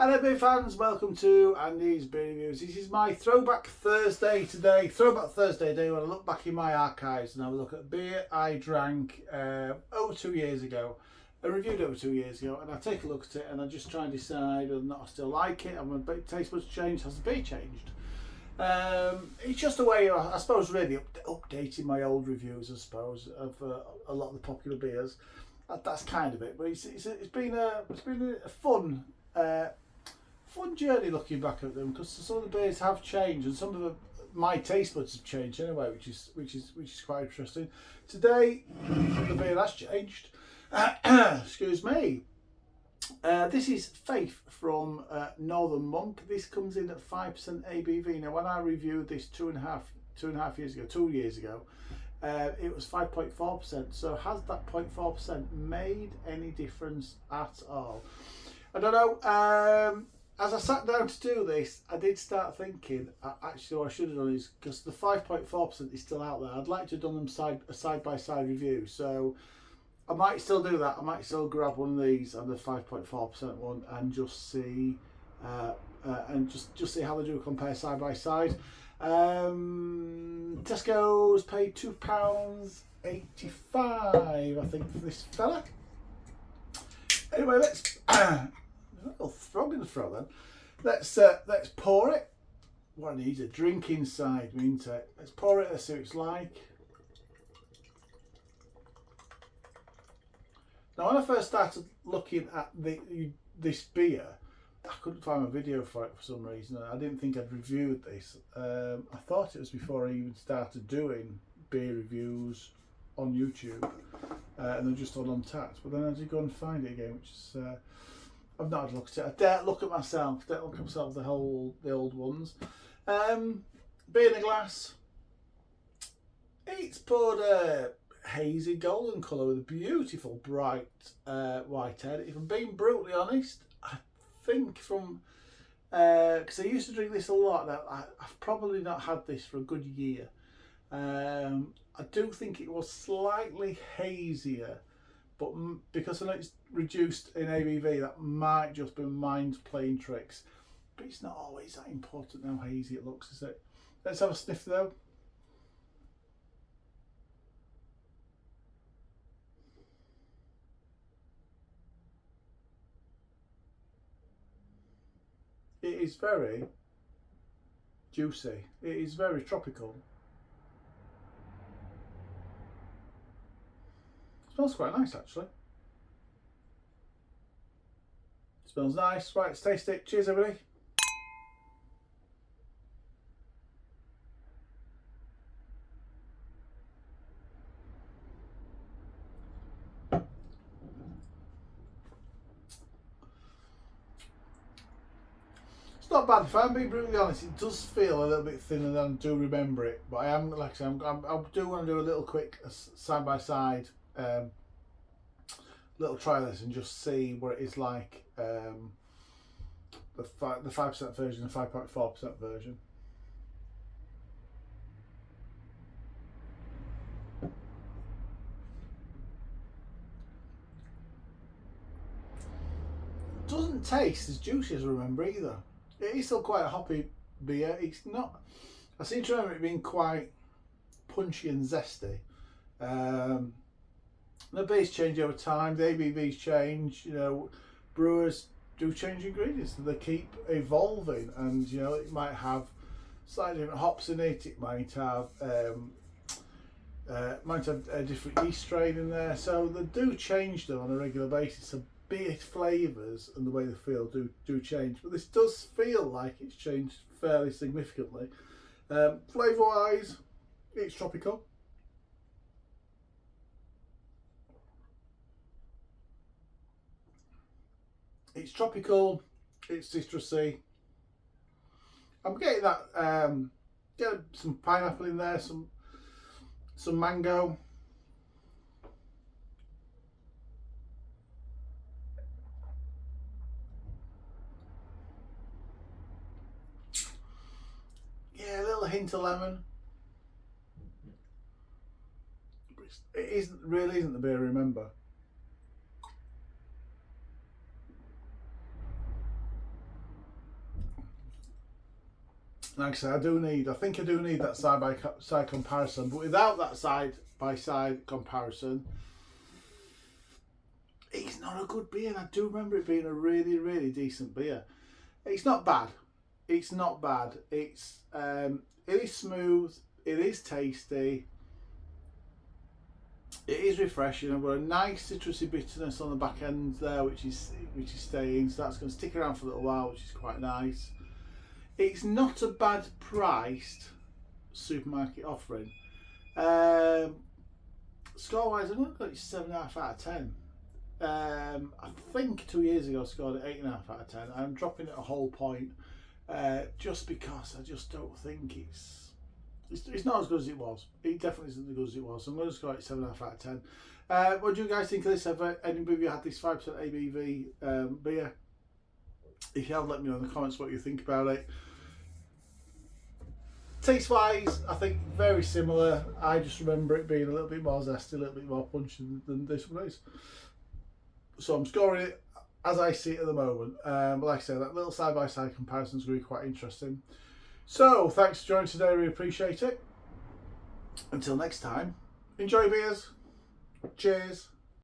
Hello beer fans, welcome to Andy's Beer Reviews. This is my Throwback Thursday today. Throwback Thursday day when I look back in my archives and have a look at beer I drank over 2 years ago. I reviewed over 2 years ago, and I take a look at it and I just try and decide whether or not I still like it. My taste buds changed, has the beer changed? It's just a way, I suppose, really updating my old reviews, I suppose, of a lot of the popular beers. That's kind of it, but it's been a fun journey looking back at them, because some of the beers have changed and some of my taste buds have changed anyway, which is quite interesting. Today the beer has changed. Excuse me. This is Faith from Northern Monk. This comes in at 5% ABV. Now, when I reviewed this two years ago, it was 5.4%. So has that 0.4% made any difference at all? I don't know. As I sat down to do this, I did start thinking, actually what I should have done is, because the 5.4% is still out there, I'd like to have done them side by side review. So I might still do that. I might still grab one of these and the 5.4% one and just see just see how they do compare side by side. Tesco's paid £2.85, I think, for this fella. Anyway, let's a little frog in the throat then. Let's pour it. What I need is a drink inside, means it. Let's pour it. Let's see what it's like. Now, when I first started looking at this beer, I couldn't find a video for it for some reason. I didn't think I'd reviewed this. I thought it was before I even started doing beer reviews on YouTube, and they're just all untapped. But then I did go and find it again, which is I've not had a look at it. I dare look at myself. The old ones. Beer in a glass. It's poured hazy golden colour with a beautiful bright white head. If I'm being brutally honest, I think from because I used to drink this a lot. I've probably not had this for a good year. I do think it was slightly hazier, but because I know it's reduced in ABV, that might just be mind playing tricks. But it's not always that important how hazy it looks, is it? Let's have a sniff though. It is very juicy. It is very tropical. It smells quite nice, actually. It smells nice. Right, let's taste it. Cheers, everybody. It's not bad. If I'm being brutally honest, it does feel a little bit thinner than I do remember it. But I am, like I said, I do want to do a little quick side by side little try this and just see what it is like. The 5% version and 5.4% version. Doesn't taste as juicy as I remember either. It is still quite a hoppy beer. It's not. I seem to remember it being quite punchy and zesty. The beers change over time. The ABVs change. You know, brewers do change ingredients. They keep evolving, and you know, it might have slightly different hops in it. It might have a different yeast strain in there. So they do change them on a regular basis. So beer flavours and the way they feel do change, but this does feel like it's changed fairly significantly. Flavour wise, it's tropical. It's tropical, it's citrusy. I'm getting that get some pineapple in there, some mango. Yeah, a little hint of lemon. It really isn't the beer I remember. Like I said, I think I do need that side by side comparison, but without that side by side comparison, it's not a good beer. And I do remember it being a really, really decent beer. It's not bad. It's not bad. It is smooth. It is tasty. It is refreshing. I've got a nice citrusy bitterness on the back end there, which is staying. So that's going to stick around for a little while, which is quite nice. It's not a bad priced supermarket offering. Score wise, I'm going to put it 7.5 out of 10. I think 2 years ago I scored it 8.5 out of 10. I'm dropping it a whole point just because I just don't think it's not as good as it was. It definitely isn't as good as it was. So I'm going to score it 7.5 out of 10. What do you guys think of this? Have any of you had this 5% ABV beer? If you have, let me know in the comments what you think about it. Taste wise, I think very similar. I just remember it being a little bit more zesty, a little bit more punchy than this one is. So I'm scoring it as I see it at the moment. But like I said, that little side by side comparison is going to be quite interesting. So thanks for joining today, we appreciate it. Until next time, enjoy beers. Cheers.